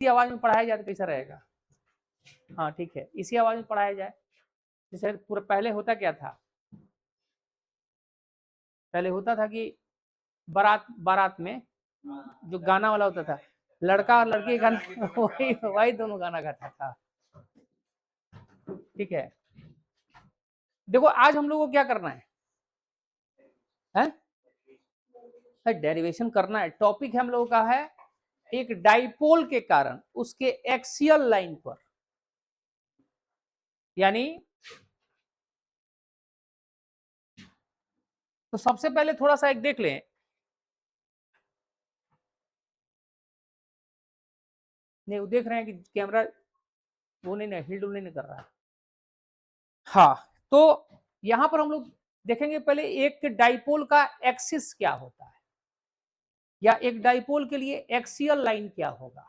इसी आवाज में पढ़ाया जाए तो कैसा रहेगा? हाँ ठीक है, इसी आवाज में पढ़ाया जाए। जैसे पूरा पहले होता क्या था, पहले होता था कि बारात बारात में जो गाना वाला होता था, लड़का और लड़की गाना वही वही दोनों गाना गाता था। ठीक है, देखो आज हम लोगों को क्या करना है, डेरिवेशन करना है। टॉपिक हम लोगों का है एक डाइपोल के कारण उसके एक्सियल लाइन पर, यानी तो सबसे पहले थोड़ा सा एक देख लें, नहीं वो देख रहे हैं कि कैमरा वो नहीं हिल डुल नहीं कर रहा है। हाँ, तो यहां पर हम लोग देखेंगे पहले एक डाइपोल का एक्सिस क्या होता है, या एक डाइपोल के लिए एक्सियल लाइन क्या होगा।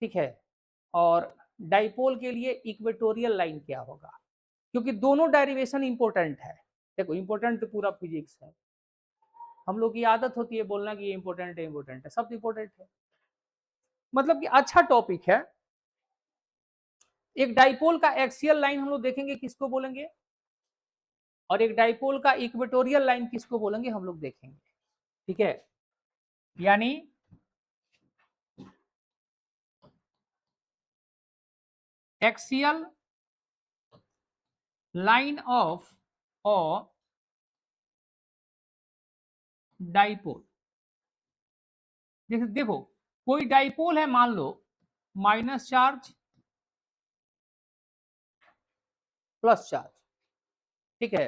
ठीक है, और डाइपोल के लिए इक्वेटोरियल लाइन क्या होगा, क्योंकि दोनों डेरिवेशन इंपॉर्टेंट है। देखो इंपॉर्टेंट तो पूरा फिजिक्स है, हम लोग की आदत होती है बोलना कि ये इंपॉर्टेंट है, सब इंपॉर्टेंट है, मतलब कि अच्छा टॉपिक है। एक डाइपोल का एक्सियल लाइन हम लोग देखेंगे किसको बोलेंगे, और एक डाइपोल का इक्वेटोरियल लाइन किसको बोलेंगे हम लोग देखेंगे। ठीक है, यानी axial line of a dipole. देखो कोई डाइपोल है, मान लो माइनस चार्ज प्लस चार्ज। ठीक है,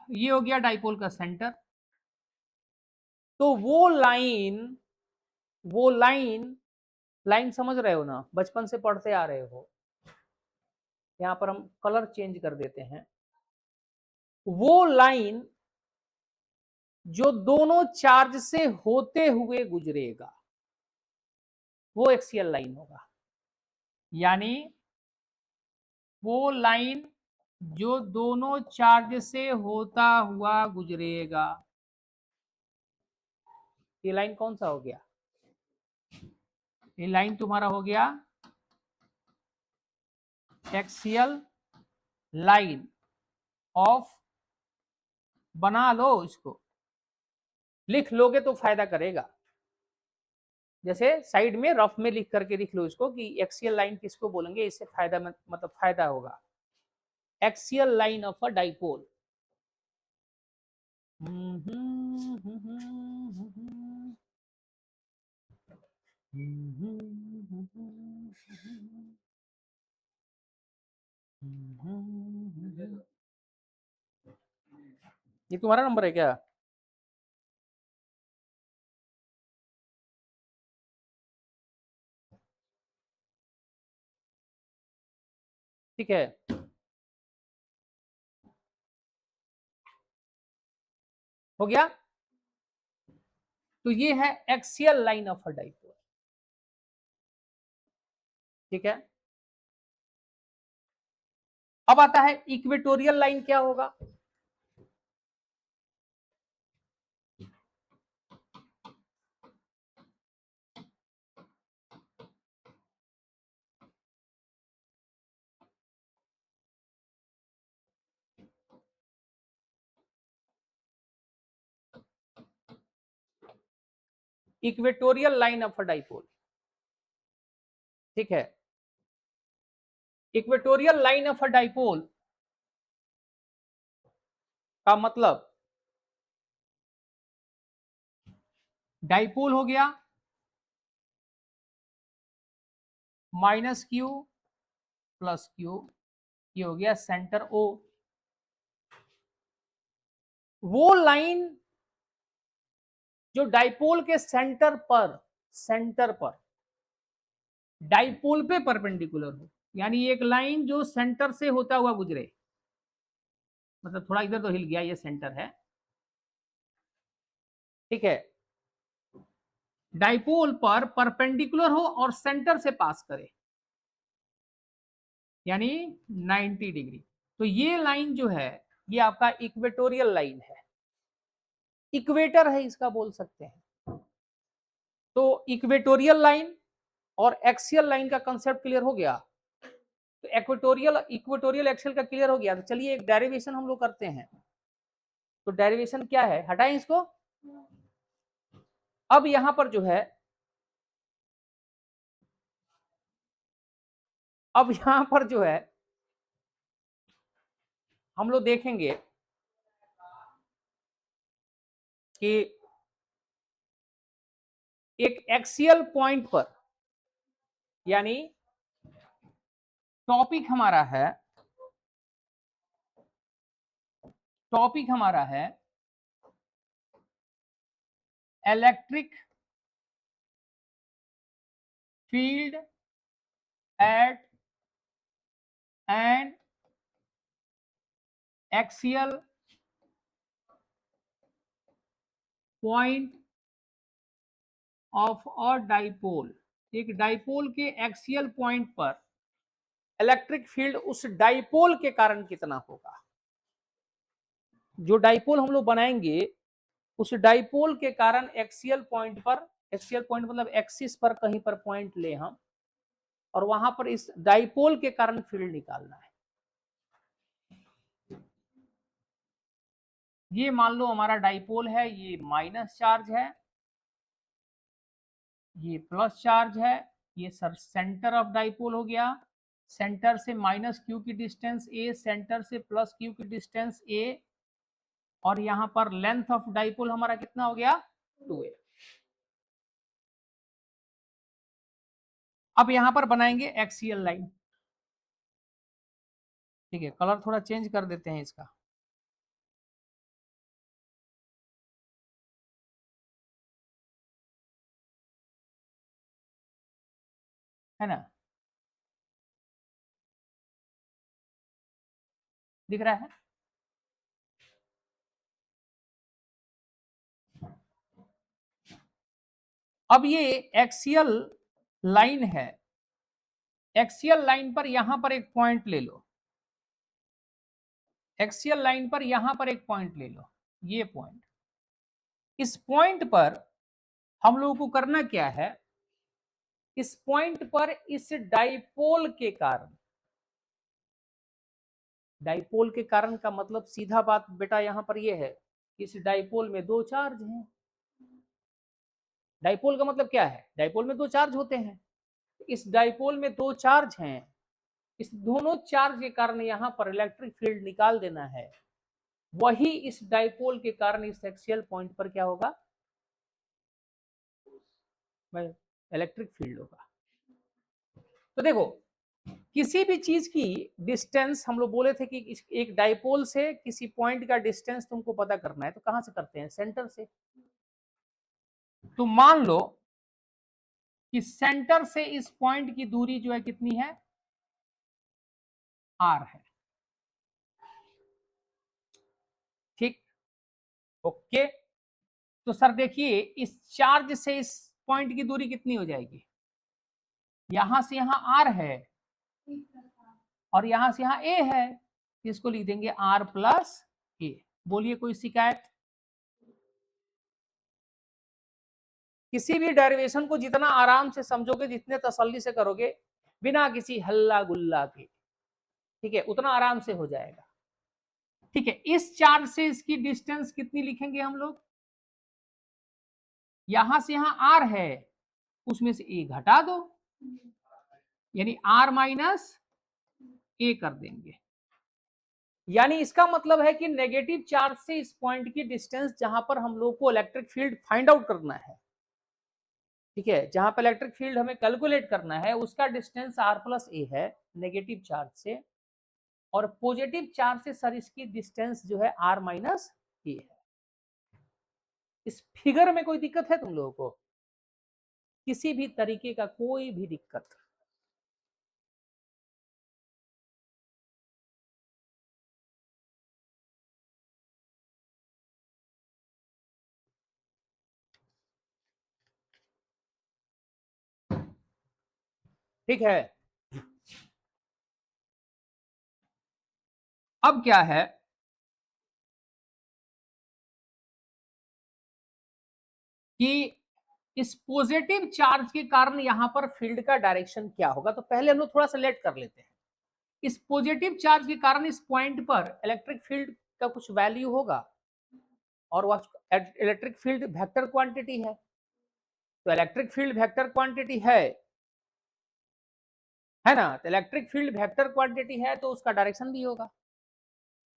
ये हो गया डाइपोल का सेंटर। तो वो लाइन समझ रहे हो ना, बचपन से पढ़ते आ रहे हो। यहां पर हम कलर चेंज कर देते हैं। वो लाइन जो दोनों चार्ज से होते हुए गुजरेगा वो एक्सियल लाइन होगा, यानी वो लाइन जो दोनों चार्ज से होता हुआ गुजरेगा, ये लाइन कौन सा हो गया, ये लाइन तुम्हारा हो गया एक्सियल लाइन ऑफ, बना लो इसको, लिख लोगे तो फायदा करेगा। जैसे साइड में रफ में लिख करके लिख लो इसको कि एक्सियल लाइन किसको बोलेंगे, इससे फायदा मतलब फायदा होगा। Axial line of a dipole. ये तुम्हारा नंबर है क्या? ठीक है, हो गया। तो ये है axial line of a dipole. ठीक है, अब आता है इक्वेटोरियल लाइन क्या होगा। Equatorial line of a dipole. ठीक है, equatorial line of a dipole का मतलब डाइपोल हो गया माइनस क्यू प्लस क्यू, ये हो गया सेंटर ओ। वो लाइन जो डाइपोल के सेंटर पर डाइपोल पे परपेंडिकुलर हो, यानी एक लाइन जो सेंटर से होता हुआ गुजरे, मतलब थोड़ा इधर तो हिल गया, ये सेंटर है। ठीक है, डाइपोल पर परपेंडिकुलर हो और सेंटर से पास करे, यानी 90 डिग्री। तो ये लाइन जो है ये आपका इक्वेटोरियल लाइन है, इक्वेटर है इसका बोल सकते हैं। तो इक्वेटोरियल लाइन और एक्सियल लाइन का कंसेप्ट क्लियर हो गया। तो इक्वेटोरियल एक्सियल का क्लियर हो गया। तो चलिए एक डेरिवेशन हम लोग करते हैं। तो डेरिवेशन क्या है, हटाएं इसको। अब यहां पर जो है, अब यहां पर जो है हम लोग देखेंगे कि एक एक्सियल पॉइंट पर, यानी टॉपिक हमारा है, टॉपिक हमारा है electric field at N axial point of a dipole. एक डाइपोल के एक्सियल पॉइंट पर इलेक्ट्रिक फील्ड उस डाइपोल के कारण कितना होगा। जो डाइपोल हम लोग बनाएंगे उस डाइपोल के कारण एक्सियल पॉइंट पर, एक्सियल पॉइंट मतलब एक्सिस पर कहीं पर पॉइंट ले हम, और वहां पर इस डाइपोल के कारण फील्ड निकालना है। ये मान लो हमारा डाइपोल है, ये माइनस चार्ज है, ये प्लस चार्ज है, ये सर सेंटर ऑफ डाइपोल हो गया। सेंटर से माइनस क्यू की डिस्टेंस ए, सेंटर से प्लस क्यू की डिस्टेंस ए, और यहां पर लेंथ ऑफ डाइपोल हमारा कितना हो गया, 2a। अब यहां पर बनाएंगे एक्सियल लाइन। ठीक है, कलर थोड़ा चेंज कर देते हैं इसका। है ना, दिख रहा है। अब ये एक्सियल लाइन है, एक्सियल लाइन पर यहां पर एक पॉइंट ले लो, एक्सियल लाइन पर यहां पर एक पॉइंट ले लो, ये पॉइंट। इस पॉइंट पर हम लोगों को करना क्या है, इस पॉइंट पर इस डाइपोल के कारण, डाइपोल के कारण का मतलब सीधा बात बेटा यहां पर यह है, इस डाइपोल में दो चार्ज हैं। डाइपोल का मतलब क्या है, डाइपोल में दो चार्ज होते हैं। इस डाइपोल में दो चार्ज हैं, इस दोनों चार्ज के कारण यहां पर इलेक्ट्रिक फील्ड निकाल देना है। वही इस डाइपोल के कारण इस एक्सियल पॉइंट पर क्या होगा, इलेक्ट्रिक फील्ड होगा। तो देखो, किसी भी चीज की डिस्टेंस, हम लोग बोले थे कि एक डाइपोल से किसी पॉइंट का डिस्टेंस तुमको पता करना है, तो कहां से करते हैं, सेंटर से। तो मान लो कि सेंटर से इस पॉइंट की दूरी जो है कितनी है, r है। ठीक, ओके। तो सर देखिए, इस चार्ज से इस पॉइंट की दूरी कितनी हो जाएगी, यहां से यहां r है और यहां से यहां a है, इसको लिख देंगे r प्लस a। बोलिए कोई शिकायत। किसी भी डेरिवेशन को जितना आराम से समझोगे, जितने तसल्ली से करोगे, बिना किसी हल्ला गुल्ला के, ठीक है, उतना आराम से हो जाएगा। ठीक है, इस चार्ज से इसकी डिस्टेंस कितनी लिखेंगे हम लोग, यहां से यहां r है, उसमें से a घटा दो, यानी r माइनस a कर देंगे। यानी इसका मतलब है कि नेगेटिव चार्ज से इस पॉइंट की डिस्टेंस, जहां पर हम लोग को इलेक्ट्रिक फील्ड फाइंड आउट करना है, ठीक है, जहां पर इलेक्ट्रिक फील्ड हमें कैलकुलेट करना है, उसका डिस्टेंस r प्लस ए है नेगेटिव चार्ज से, और पॉजिटिव चार्ज से सर इसकी डिस्टेंस जो है r माइनस ए है। इस फिगर में कोई दिक्कत है तुम लोगों को, किसी भी तरीके का कोई भी दिक्कत। ठीक है, अब क्या है कि इस पॉजिटिव चार्ज के कारण यहां पर फील्ड का डायरेक्शन क्या होगा, तो पहले हम लोग थोड़ा सा लेट कर लेते हैं। इस पॉजिटिव चार्ज के कारण इस पॉइंट पर इलेक्ट्रिक फील्ड का कुछ वैल्यू होगा, और वह इलेक्ट्रिक फील्ड वेक्टर क्वांटिटी है, तो इलेक्ट्रिक फील्ड वेक्टर क्वांटिटी है ना, तो इलेक्ट्रिक फील्ड वेक्टर क्वांटिटी है तो उसका डायरेक्शन भी होगा।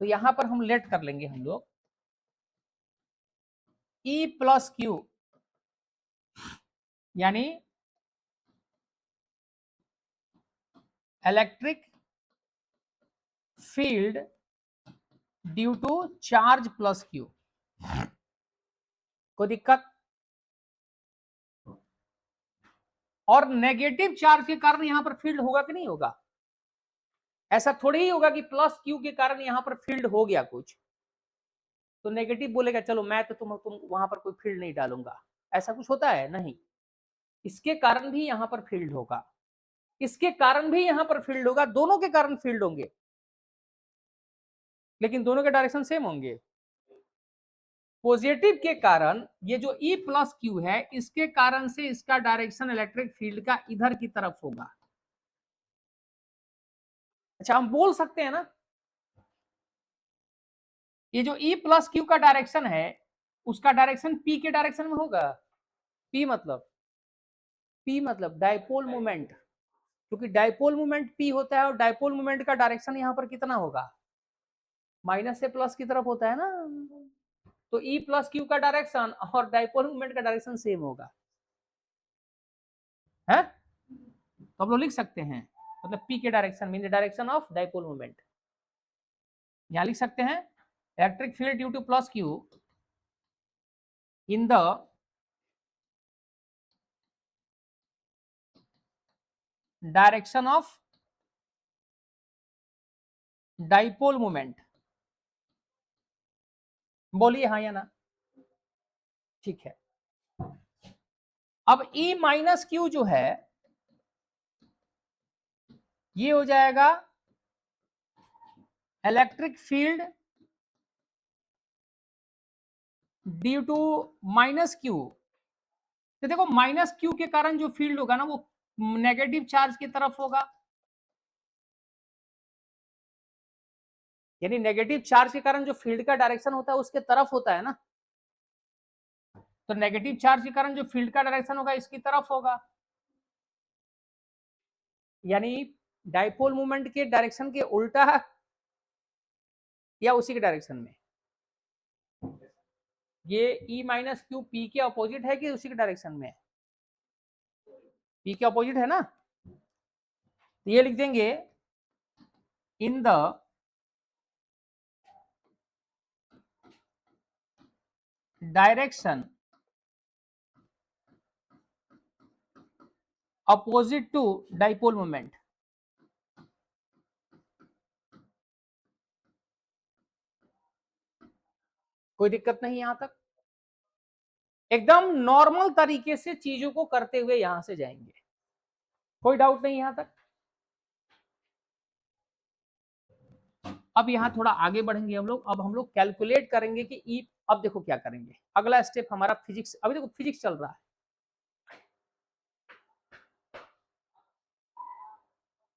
तो यहां पर हम लेट कर लेंगे हम लोग E प्लस क्यू, यानी electric field due to charge plus Q. कोई दिक्कत? और नेगेटिव चार्ज के कारण यहां पर फील्ड होगा कि नहीं होगा? ऐसा थोड़ी ही होगा कि प्लस क्यू के कारण यहां पर फील्ड हो गया कुछ तो नेगेटिव बोलेगा चलो मैं तो तुम वहां पर कोई फील्ड नहीं डालूंगा, ऐसा कुछ होता है नहीं। इसके कारण भी यहां पर फील्ड होगा, इसके कारण भी यहां पर फील्ड होगा, दोनों के कारण फील्ड होंगे, लेकिन दोनों के डायरेक्शन सेम होंगे। पॉजिटिव के कारण ये जो E प्लस क्यू है, इसके कारण से इसका डायरेक्शन इलेक्ट्रिक फील्ड का इधर की तरफ होगा। अच्छा, हम बोल सकते हैं ना, ये जो E प्लस क्यू का डायरेक्शन है उसका डायरेक्शन P के डायरेक्शन में होगा। P मतलब डायपोल मोमेंट, क्योंकि डायपोल मोमेंट P होता है और डायपोल मोमेंट का डायरेक्शन यहां पर कितना होगा, माइनस से प्लस की तरफ होता है ना, तो E प्लस क्यू का डायरेक्शन और डायपोल मोमेंट का डायरेक्शन सेम होगा है। तो हम लोग लिख सकते हैं, मतलब P के direction mean the direction of dipole moment, यहां लिख सकते हैं electric field due two plus Q in the direction of dipole moment. बोलिए हाँ या ना? ठीक है। अब E माइनस क्यू जो है ये हो जाएगा electric field due to minus Q. तो देखो माइनस क्यू के कारण जो फील्ड होगा ना वो नेगेटिव चार्ज की तरफ होगा, यानी नेगेटिव चार्ज के कारण जो फील्ड का डायरेक्शन होता है उसके तरफ होता है ना, तो नेगेटिव चार्ज के कारण जो फील्ड का डायरेक्शन होगा इसकी तरफ होगा, यानी डायपोल मोमेंट के डायरेक्शन के उल्टा या उसी के डायरेक्शन में। ये E माइनस क्यू P के अपोजिट है कि उसी के डायरेक्शन में? P के अपोजिट है ना, तो ये लिख देंगे in the direction opposite to dipole moment. कोई दिक्कत नहीं यहां तक? एकदम नॉर्मल तरीके से चीजों को करते हुए यहां से जाएंगे, कोई डाउट नहीं यहां तक। अब यहां थोड़ा आगे बढ़ेंगे हम लोग, अब हम लोग कैलकुलेट करेंगे कि ई, अब देखो क्या करेंगे, अगला स्टेप हमारा फिजिक्स, अभी देखो फिजिक्स चल रहा है।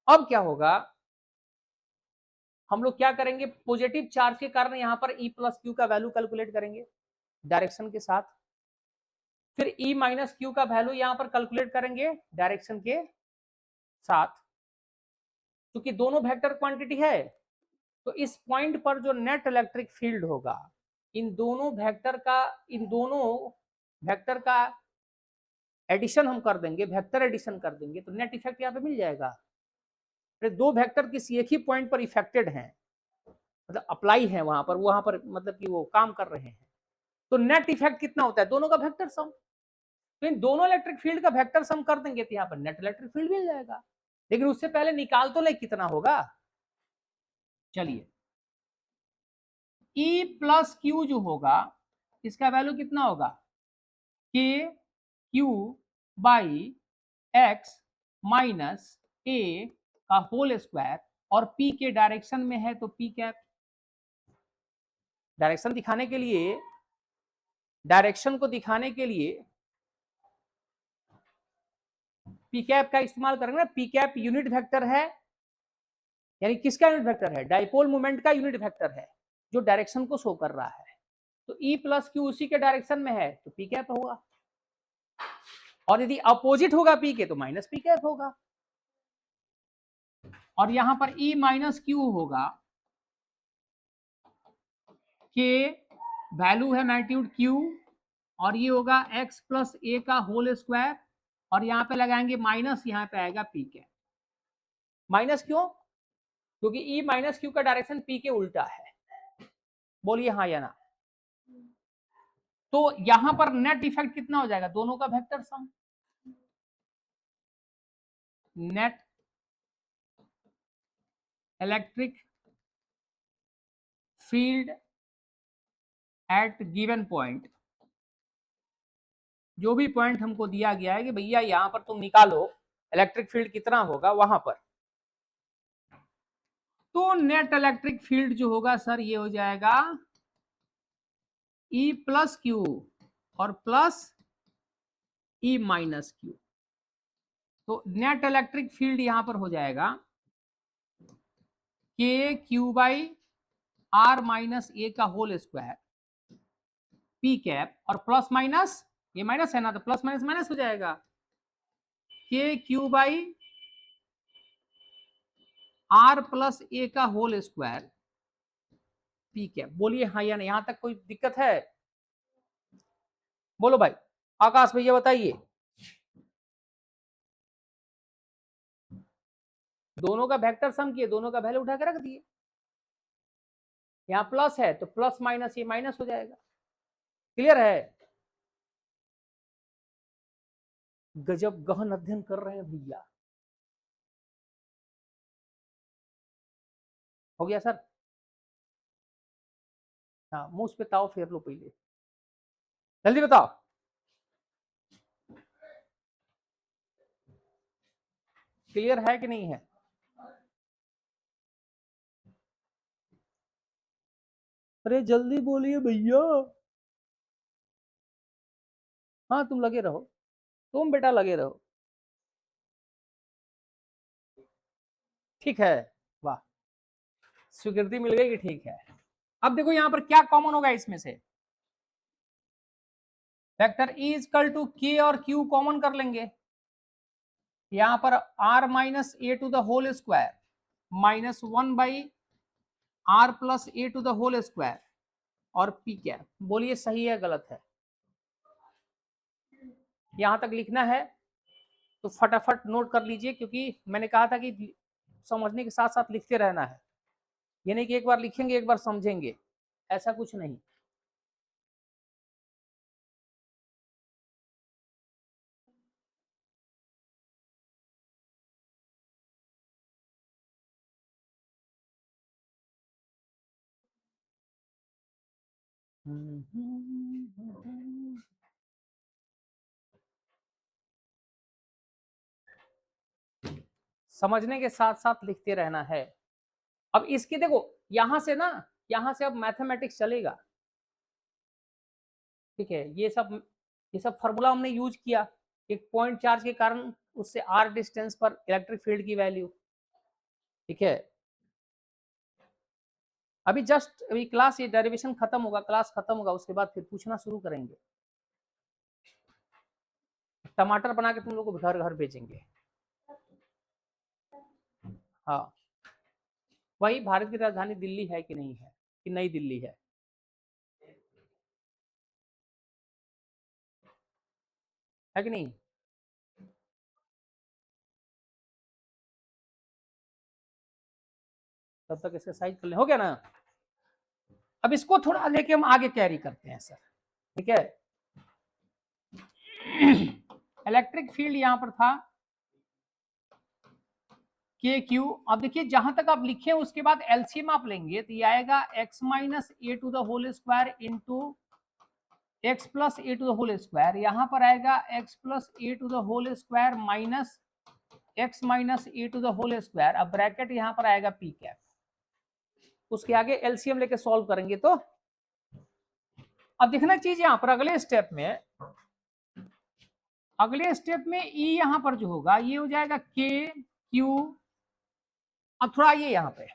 अब क्या होगा, हम लोग क्या करेंगे, पॉजिटिव चार्ज के कारण यहां पर E प्लस क्यू का वैल्यू कैलकुलेट करेंगे डायरेक्शन के साथ, फिर E माइनस क्यू का वैल्यू यहां पर कैलकुलेट करेंगे डायरेक्शन के साथ, क्योंकि दोनों वेक्टर क्वांटिटी है, तो इस पॉइंट पर जो नेट इलेक्ट्रिक फील्ड होगा इन दोनों वेक्टर का एडिशन हम कर देंगे, वेक्टर एडिशन कर देंगे, तो नेट इफेक्ट यहाँ पे मिल जाएगा। फिर दो वेक्टर किसी एक ही पॉइंट पर इफेक्टेड हैं, मतलब अप्लाई है वहां पर मतलब कि वो काम कर रहे हैं, तो नेट इफेक्ट कितना होता है, दोनों का वेक्टर सम, तो इन दोनों इलेक्ट्रिक फील्ड का वेक्टर सम कर देंगे तो यहाँ पर नेट इलेक्ट्रिक फील्ड मिल जाएगा। लेकिन उससे पहले निकाल तो ले कितना होगा, चलिए E प्लस क्यू जो होगा इसका वैल्यू कितना होगा, के क्यू बाई एक्स माइनस ए का होल स्क्वायर, और P के डायरेक्शन में है तो P कैप, डायरेक्शन को दिखाने के लिए पी कैप का इस्तेमाल करेंगे ना, पी कैप यूनिट वेक्टर है, यानी किसका यूनिट वेक्टर है, डाइपोल मोमेंट का यूनिट वेक्टर है जो डायरेक्शन को शो कर रहा है। तो E प्लस क्यू उसी के डायरेक्शन में है तो पी कैप होगा, और यदि अपोजिट होगा पी के तो माइनस पी कैप होगा। और यहां पर E माइनस क्यू होगा, के वैल्यू है मैग्नीट्यूड क्यू, और ये होगा x प्लस ए का होल स्क्वायर, और यहाँ पे लगाएंगे माइनस, यहाँ पे आएगा पी कैप। माइनस क्यों? क्योंकि E माइनस क्यू का डायरेक्शन पी के उल्टा है। बोलिए हाँ या ना। तो यहां पर नेट इफेक्ट कितना हो जाएगा, दोनों का vector sum, net electric field at given point, जो भी पॉइंट हमको दिया गया है कि भैया यहां पर तुम निकालो इलेक्ट्रिक फील्ड कितना होगा वहां पर, तो नेट इलेक्ट्रिक फील्ड जो होगा सर ये हो जाएगा E प्लस क्यू और प्लस E माइनस क्यू। तो नेट इलेक्ट्रिक फील्ड यहां पर हो जाएगा के क्यू बाई आर माइनस ए का होल स्क्वायर पी कैप, और प्लस माइनस, ये माइनस है ना तो प्लस माइनस माइनस हो जाएगा, के क्यू बाई आर प्लस ए का होल स्क्वायर पी कैप। बोलिए हाँ या नहीं, यहां तक कोई दिक्कत है? बोलो भाई, आकाश भैया बताइए। दोनों का वेक्टर सम किए, दोनों का वैल्यू उठा के रख दिए, यहां प्लस है तो प्लस माइनस ये माइनस हो जाएगा। क्लियर है? गजब गहन अध्ययन कर रहे हैं भैया। हो गया सर? हाँ, मुंह पे ताव फेर लो पहले, जल्दी बताओ। क्लियर है कि नहीं है? अरे जल्दी बोलिए भैया। हाँ तुम लगे रहो, तुम बेटा लगे रहो। ठीक है, वाह, स्वीकृति मिल गई कि ठीक है। अब देखो यहां पर क्या कॉमन होगा इसमें से, वेक्टर E इजकल टू के और Q कॉमन कर लेंगे, यहां पर r minus A to the whole square minus 1 by r plus A to the whole square और p कैप। बोलिए सही है गलत है? यहां तक लिखना है तो फटाफट नोट कर लीजिए, क्योंकि मैंने कहा था कि समझने के साथ साथ लिखते रहना है, ये नहीं कि एक बार लिखेंगे एक बार समझेंगे, ऐसा कुछ नहीं। समझने के साथ साथ लिखते रहना है। अब इसकी देखो यहां से ना, यहां से अब मैथमेटिक्स चलेगा, ठीक है। ये सब फॉर्मूला हमने यूज किया, एक पॉइंट चार्ज के कारण उससे आर डिस्टेंस पर इलेक्ट्रिक फील्ड की वैल्यू, ठीक है। अभी जस्ट अभी क्लास, ये डेरिवेशन खत्म होगा, क्लास खत्म होगा, उसके बाद फिर पूछना शुरू करेंगे, टमाटर बना के तुम लोग को घर घर भेजेंगे। हाँ, वही भारत की राजधानी दिल्ली है कि नहीं है, कि नई दिल्ली है कि नहीं? तब तक एक्सरसाइज कर ले, हो गया ना? अब इसको थोड़ा लेके हम आगे कैरी करते हैं सर, ठीक है। इलेक्ट्रिक फील्ड यहां पर था के क्यू। अब देखिए जहां तक आप लिखे उसके बाद एलसीएम आप लेंगे तो ये आएगा x minus A to the whole square into X plus A to the whole square, यहां पर आएगा x plus A to the whole square minus x minus A to the whole square. अब bracket यहां पर आएगा P cap, उसके आगे LCM लेके सॉल्व करेंगे। तो अब देखना चीज यहां पर अगले स्टेप में, अगले स्टेप में ई यहां पर जो होगा ये हो जाएगा के क्यू। अब थोड़ा ये यहां पे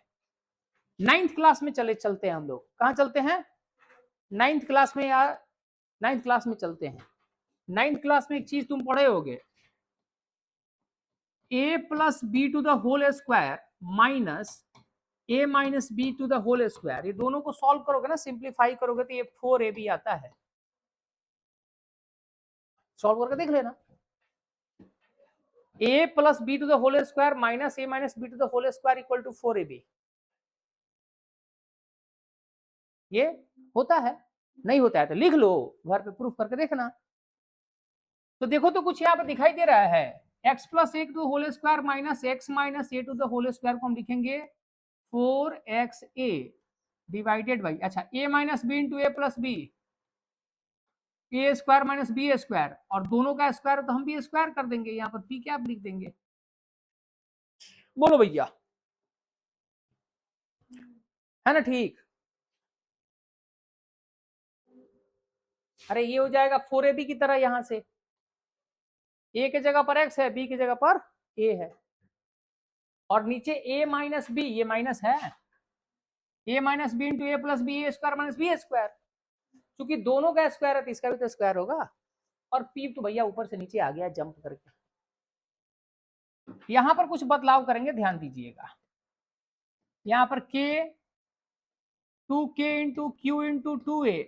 9th क्लास में चलते हैं हम लोग। कहां चलते हैं? 9th क्लास में यार, 9th क्लास में चलते हैं। 9th क्लास में एक चीज तुम पढ़े होगे, a plus B to the whole square minus a minus B to the whole square. ये दोनों को सॉल्व करोगे ना, सिंप्लीफाई करोगे तो ये 4ab आता है। सॉल्व करके देख लेना। a plus B to the whole square minus a minus B to the whole square equal to 4ab। ये होता है? नहीं होता है तो लिख लो, घर पे प्रूफ करके देखना। तो देखो तो कुछ यहाँ पर दिखाई दे रहा है, x plus A to whole square minus X minus A to the whole square को हम लिखेंगे 4xa डिवाइडेड बाई, अच्छा a minus B into A plus B, A square minus B square, और दोनों का स्क्वायर तो हम भी स्क्वायर कर देंगे, यहाँ पर पी क्या लिख देंगे। बोलो भैया, है ना ठीक? अरे ये हो जाएगा 4ab की तरह, यहां से a की जगह पर x है, b की जगह पर a है, और नीचे a माइनस बी, ये माइनस है, a minus B into A plus B, A square minus B square, क्योंकि दोनों का स्क्वायर है तो इसका भी तो स्क्वायर होगा। और p तो भैया ऊपर से नीचे आ गया जंप करके। यहां पर कुछ बदलाव करेंगे, ध्यान दीजिएगा। यहां पर k 2k into Q into 2a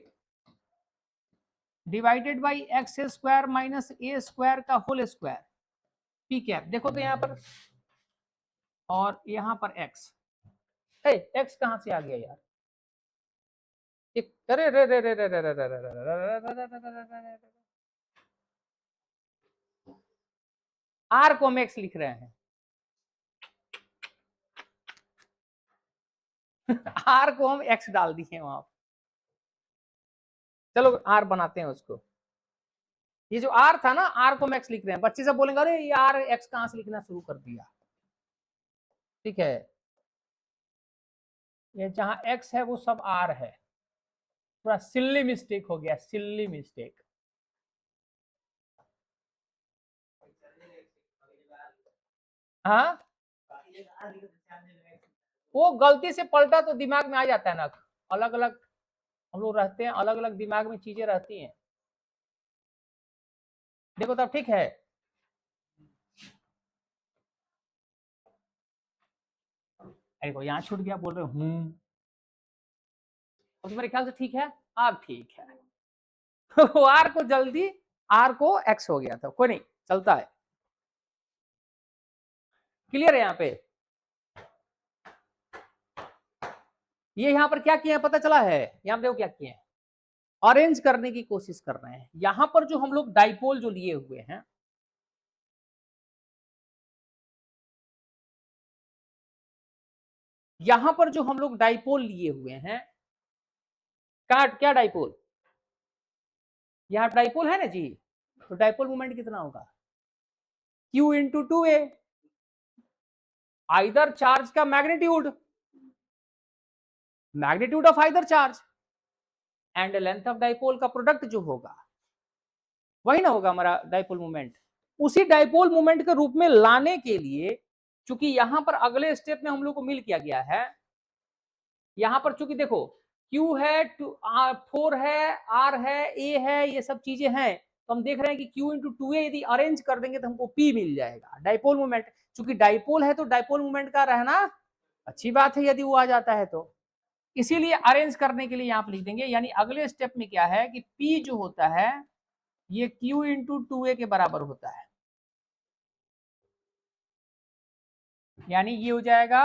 divided by x square minus A square का होल स्क्वायर, पी कैप। देखो तो यहां पर, और यहां पर x, x कहां से आ गया यार? अरे रे रे रे रे रे रे रे रे, आर को हम एक्स लिख रहे हैं, आर को हम एक्स डाल दिए वहां। चलो आर बनाते हैं उसको। ये जो आर था ना, आर को हम एक्स लिख रहे हैं। बच्चे सब बोलेंगे अरे ये आर एक्स कहां से लिखना शुरू कर दिया। ठीक है, ये जहां एक्स है वो सब आर है। थोड़ा सिल्ली मिस्टेक हो गया, सिल्ली मिस्टेक। हाँ, वो गलती से पलटा तो दिमाग में आ जाता है ना। अलग अलग हम लोग रहते हैं, अलग अलग दिमाग में चीजें रहती हैं। देखो तब ठीक है। अरे को यहाँ छूट गया, बोल रहे हूँ, तो मेरे ख्याल से ठीक है। अब ठीक है। वो आर को जल्दी, आर को एक्स हो गया था, कोई नहीं, चलता है। क्लियर है यहाँ पे? ये यहाँ पर क्या किया है पता चला है? यहाँ देखो क्या किए हैं, अरेंज करने की कोशिश कर रहे हैं। यहां पर जो हम लोग डाइपोल जो लिए हुए हैं, यहां पर जो हम लोग डाइपोल लिए हुए हैं, क्या डाइपोल, यहां डाइपोल है ना जी, तो डाइपोल मोमेंट कितना होगा? Q into 2a, either charge का magnitude, magnitude of either charge and length of dipole का प्रोडक्ट जो होगा वही ना होगा हमारा डाइपोल मोमेंट। उसी डाइपोल मोमेंट के रूप में लाने के लिए, चूंकि यहां पर अगले स्टेप में हम लोग को मिल किया गया है, यहां पर चूंकि देखो Q है, 4 है, R है, A है, ये सब चीजें हैं, तो हम देख रहे हैं कि Q इंटू 2a यदि अरेंज कर देंगे तो हमको P मिल जाएगा, डाइपोल मोमेंट। चूंकि डाइपोल है तो डाइपोल मोमेंट का रहना अच्छी बात है यदि वो आ जाता है तो, इसीलिए अरेंज करने के लिए यहाँ पर लिख देंगे। यानी अगले स्टेप में क्या है कि P जो होता है ये Q इंटू 2a के बराबर होता है। यानी ये हो जाएगा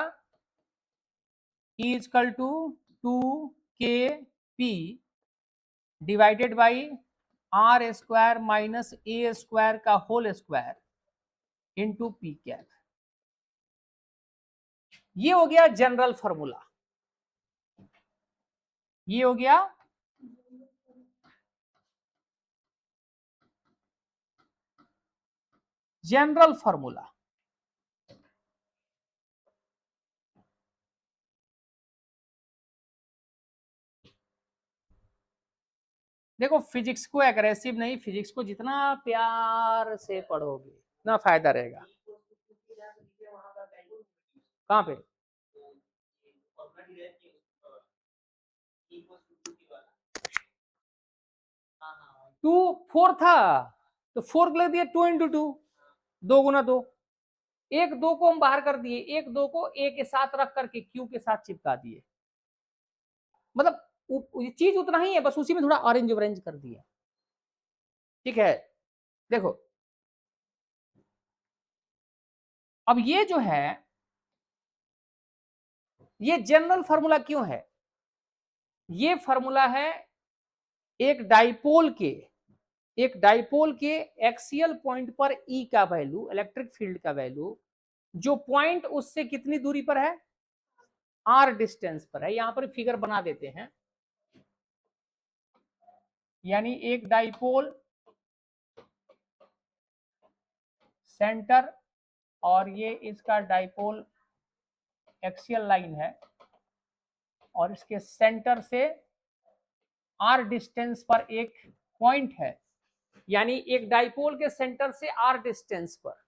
E equal to 2kp divided by are square minus A square का whole square into p cap. ये हो गया जनरल फॉर्मूला, ये हो गया जनरल फॉर्मूला। देखो फिजिक्स को एग्रेसिव नहीं, फिजिक्स को जितना प्यार से पढ़ोगे उतना फायदा रहेगा। कहाँ पे? 2 4 था तो 4 को लग दिया 2 इंटू 2, 2 गुना 2। एक 2 को हम बाहर कर दिए, एक 2 को ए के साथ रख करके क्यू के साथ चिपका दिए। मतलब चीज उतना ही है, बस उसी में थोड़ा ऑरेंज ऑरेंज कर दिया। ठीक है, देखो अब ये जो है ये जनरल फॉर्मूला क्यों है? ये फॉर्मूला है एक डाइपोल के एक्सियल पॉइंट पर ई का वैल्यू, इलेक्ट्रिक फील्ड का वैल्यू, जो पॉइंट उससे कितनी दूरी पर है, आर डिस्टेंस पर है। यहां पर फिगर बना देते हैं। यानी एक डाइपोल सेंटर और ये इसका डाइपोल एक्सियल लाइन है और इसके सेंटर से आर डिस्टेंस पर एक पॉइंट है। यानी एक डाइपोल के सेंटर से आर डिस्टेंस पर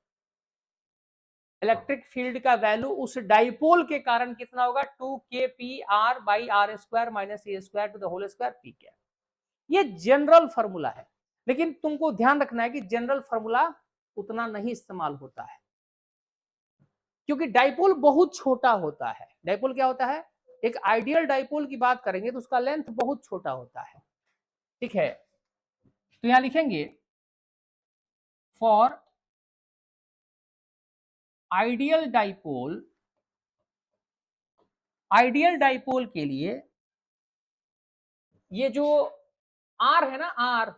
इलेक्ट्रिक फील्ड का वैल्यू उस डाइपोल के कारण कितना होगा, 2kpr by are square minus A square to the whole square P क्या। ये जनरल फॉर्मूला है, लेकिन तुमको ध्यान रखना है कि जनरल फॉर्मूला उतना नहीं इस्तेमाल होता है, क्योंकि डाइपोल बहुत छोटा होता है। डाइपोल क्या होता है, एक आइडियल डाइपोल की बात करेंगे तो उसका लेंथ बहुत छोटा होता है। ठीक है, तो यहां लिखेंगे for ideal dipole, ideal dipole के लिए ये जो आर है ना, आर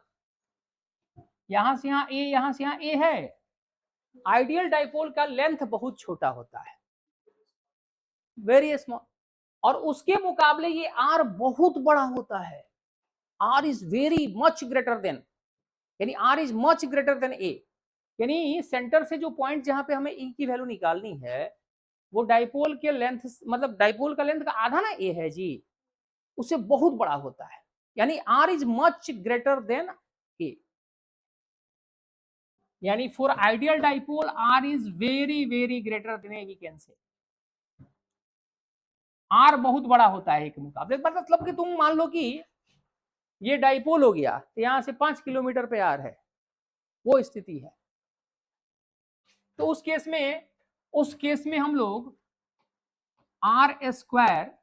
यहां से यहां ए, यहां से यहां ए है, आइडियल डाइपोल का लेंथ बहुत छोटा होता है, वेरी स्मॉल, और उसके मुकाबले ये आर बहुत बड़ा होता है। R is very much greater than, यानी r is much greater than a. यानी सेंटर से जो पॉइंट जहां पे हमें ई की वैल्यू निकालनी है वो डाइपोल के लेंथ, मतलब डाइपोल का लेंथ का आधा ना ए है जी, उससे बहुत बड़ा होता है। यानी r is much greater than a. यानी for ideal dipole r is very very greater than a, we can say r बहुत बड़ा होता है एक मुकाबले। मतलब कि तुम मान लो कि ये डाइपोल हो गया तो यहां से 5 किलोमीटर पे आर है, वो स्थिति है। तो उस केस में हम लोग R square,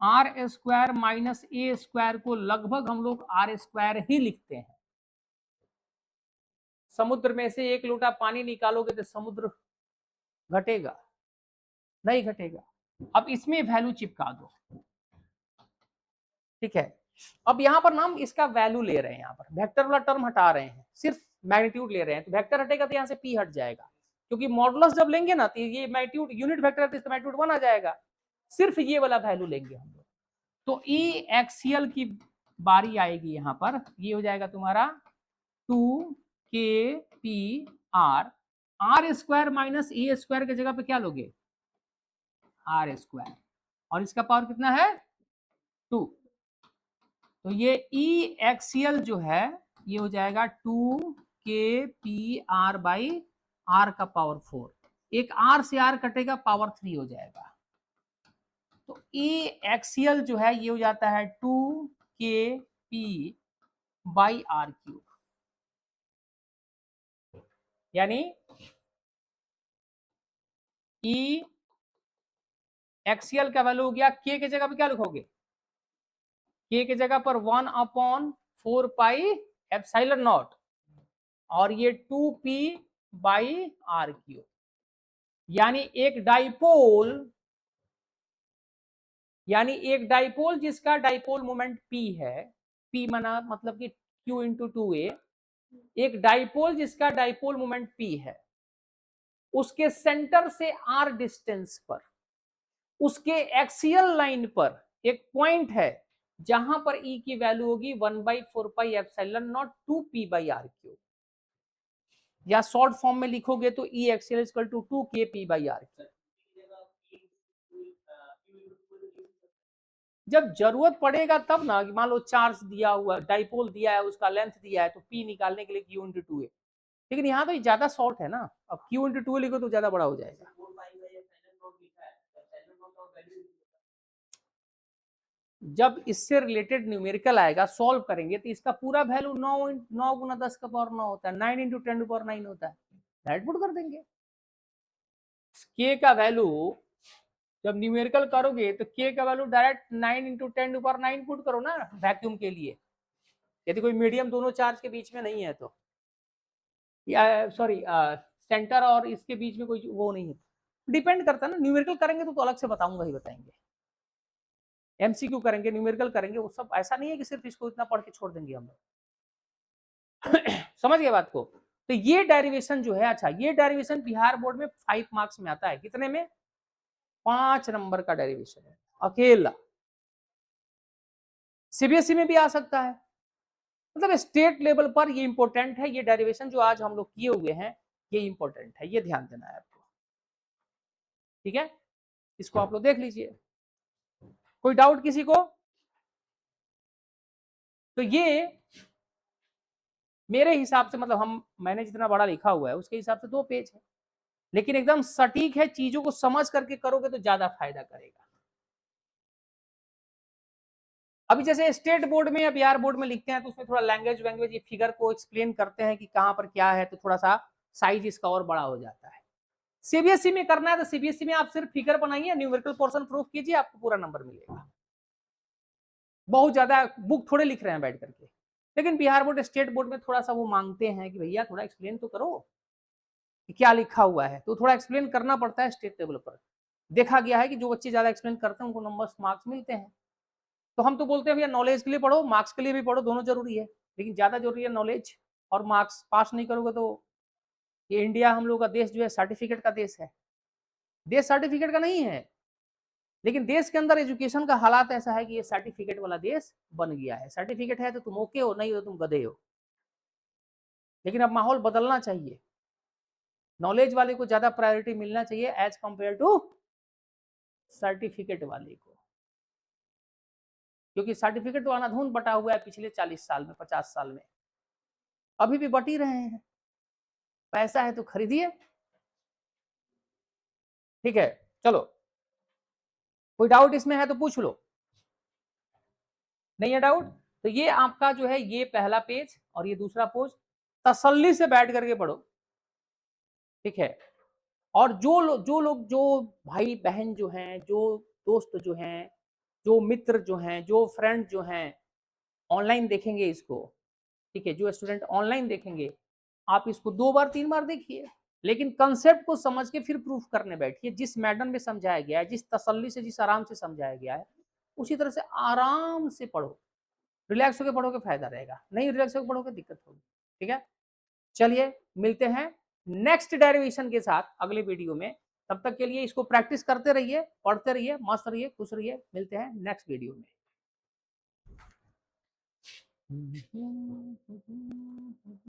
R square minus ए स्क्वायर को लगभग हम लोग आर स्क्वायर ही लिखते हैं। समुद्र में से 1 लोटा पानी निकालोगे तो समुद्र घटेगा? नहीं घटेगा। अब इसमें वैल्यू चिपका दो। ठीक है, अब यहां पर नाम इसका वैल्यू ले रहे हैं, यहां पर वेक्टर वाला टर्म हटा रहे हैं, सिर्फ मैग्नीट्यूड ले रहे हैं। तो वेक्टर हटेगा तो यहां से पी हट जाएगा, क्योंकि मॉडुलस जब लेंगे ना तो ये मैग्नीट्यूड यूनिट वेक्टर है तो इसका मैग्नीट्यूड 1 आ जाएगा। सिर्फ ये वाला वैल्यू लेंगे हम लोग। तो ई एक्सियल की बारी आएगी यहां पर, ये हो जाएगा तुम्हारा 2kpr, आर स्क्वायर माइनस ए स्क्वायर की जगह पे क्या लोगे, आर स्क्वायर, और इसका पावर कितना है 2। तो ये ई एक्सियल जो है ये हो जाएगा 2kpr बाई आर का पावर 4, एक आर से आर कटेगा पावर 3 हो जाएगा। तो ई एक्सियल जो है ये हो जाता है 2kp बाई आर क्यूब। यानी ई एक्सियल का वैल्यू हो गया, के की जगह पे क्या लिखोगे, के की जगह पर 1/4 पाई एप्सिलॉन नॉट, और ये 2p बाई आर क्यूब। यानी एक डाइपोल जिसका डाइपोल मोमेंट p है, p माना मतलब कि q इंटू 2a, एक डाइपोल जिसका डाइपोल मोमेंट p है, उसके सेंटर से r डिस्टेंस पर उसके एक्सियल लाइन पर एक पॉइंट है जहां पर E की वैल्यू होगी 1/4 pi epsilon naught 2p by R cube, या शॉर्ट फॉर्म में लिखोगे तो E axial equal to 2kp by R cube. जब जरूरत पड़ेगा तब ना, कि मान लो चार्ज दिया हुआ, डाइपोल दिया है, उसका लेंथ दिया है, तो पी निकालने के लिए क्यू इंटू टू है, लेकिन यहाँ तो ज्यादा शॉर्ट है ना, अब क्यू इंटू टू लिखो तो ज्यादा बड़ा हो जाएगा। जब इससे रिलेटेड न्यूमेरिकल आएगा, सॉल्व करेंगे, तो इसका पूरा वैल्यू 9 गुना 10 का पावर 9 होता है, 9 इंटू 10 टू पावर 9 होता है, डायरेक्ट पुट कर देंगे। के का वैल्यू जब न्यूमेरिकल करोगे तो के का value direct 9 into 10 to power 9 put करो ना वैक्यूम के लिए, यदि कोई मीडियम दोनों चार्ज के बीच में नहीं है तो, या सॉरी सेंटर और इसके बीच में कोई वो नहीं है, डिपेंड करता है ना। न्यूमेरिकल करेंगे तो अलग से बताऊंगा ही, बताएंगे। एमसीक्यू करेंगे, न्यूमेरिकल करेंगे, वो सब ऐसा नहीं है कि सिर्फ इसको इतना पढ़ के छोड़ देंगे हम लोग। समझ गए बात को? तो ये डेरिवेशन जो है, अच्छा ये डेरिवेशन बिहार बोर्ड में 5 मार्क्स में आता है, कितने में? 5 नंबर का डेरिवेशन है अकेला। सीबीएसई में भी आ सकता है, मतलब स्टेट लेवल पर ये इंपॉर्टेंट है, ये डेरिवेशन जो आज हम लोग किए हुए हैं ये इंपॉर्टेंट है, ये ध्यान देना है आपको, ठीक है? इसको आप लोग देख लीजिए। कोई डाउट किसी को? तो ये मेरे हिसाब से, मतलब मैंने जितना बड़ा लिखा हुआ है उसके हिसाब से 2 पेज है, लेकिन एकदम सटीक है, चीजों को समझ करके करोगे तो ज्यादा फायदा करेगा। अभी जैसे स्टेट बोर्ड में या बिहार बोर्ड में लिखते हैं तो उसमें थोड़ा लैंग्वेज वैंग्वेज ये फिगर को एक्सप्लेन करते हैं कि कहां पर क्या है, तो थोड़ा सा साइज इसका और बड़ा हो जाता है। सीबीएसई में करना है तो सीबीएसई में आप सिर्फ फिगर बनाइए, न्यूमेरिकल पोर्शन प्रूफ कीजिए, आपको पूरा नंबर मिलेगा। बहुत ज्यादा बुक थोड़े लिख रहे हैं बैठ करके, लेकिन बिहार बोर्ड स्टेट बोर्ड में थोड़ा सा वो मांगते हैं कि भैया थोड़ा एक्सप्लेन तो करो कि क्या लिखा हुआ है, तो थोड़ा एक्सप्लेन करना पड़ता है स्टेट लेवल पर। देखा गया है कि जो बच्चे ज्यादा एक्सप्लेन करते हैं उनको नंबर मार्क्स मिलते हैं। तो हम तो बोलते हैं भैया नॉलेज के लिए पढ़ो, मार्क्स के लिए भी पढ़ो, दोनों जरूरी है, लेकिन ज्यादा जरूरी है नॉलेज और मार्क्स। पास नहीं करोगे तो ये इंडिया हम लोग का देश जो है सर्टिफिकेट का देश है, देश सर्टिफिकेट का नहीं है, लेकिन देश के अंदर एजुकेशन का हालात ऐसा है कि ये सर्टिफिकेट वाला देश बन गया है। सर्टिफिकेट है तो तुम ओके हो, नहीं हो तुम गधे हो। लेकिन अब माहौल बदलना चाहिए, नॉलेज वाले को ज्यादा प्रायोरिटी मिलना चाहिए एज कंपेयर टू सर्टिफिकेट वाले को, क्योंकि सर्टिफिकेट तो अनाधून बटा हुआ है पिछले 40 साल में, 50 साल में, अभी भी बट ही रहे हैं। पैसा है तो खरीदिए, ठीक है? चलो, कोई डाउट इसमें है तो पूछ लो। नहीं है डाउट? तो ये आपका जो है ये पहला पेज और ये दूसरा पेज, तसल्ली से बैठ करके पढ़ो, ठीक है? और जो लोग जो भाई बहन जो हैं, जो दोस्त जो हैं, जो मित्र जो हैं, जो फ्रेंड जो हैं ऑनलाइन देखेंगे इसको, ठीक है, जो स्टूडेंट ऑनलाइन देखेंगे, आप इसको 2 बार 3 बार देखिए, लेकिन कंसेप्ट को समझ के फिर प्रूफ करने बैठिए। जिस मैडम में समझाया गया है, जिस तसल्ली से, जिस आराम से समझाया गया है, उसी तरह से आराम से पढ़ो। रिलैक्स होकर पढ़ोगे फायदा रहेगा, नहीं रिलैक्स होकर पढ़ोगे दिक्कत होगी, ठीक है? चलिए मिलते हैं नेक्स्ट डेरिवेशन के साथ अगले वीडियो में। तब तक के लिए इसको प्रैक्टिस करते रहिए, पढ़ते रहिए, मस्त रहिए, खुश रहिए। मिलते हैं नेक्स्ट वीडियो में।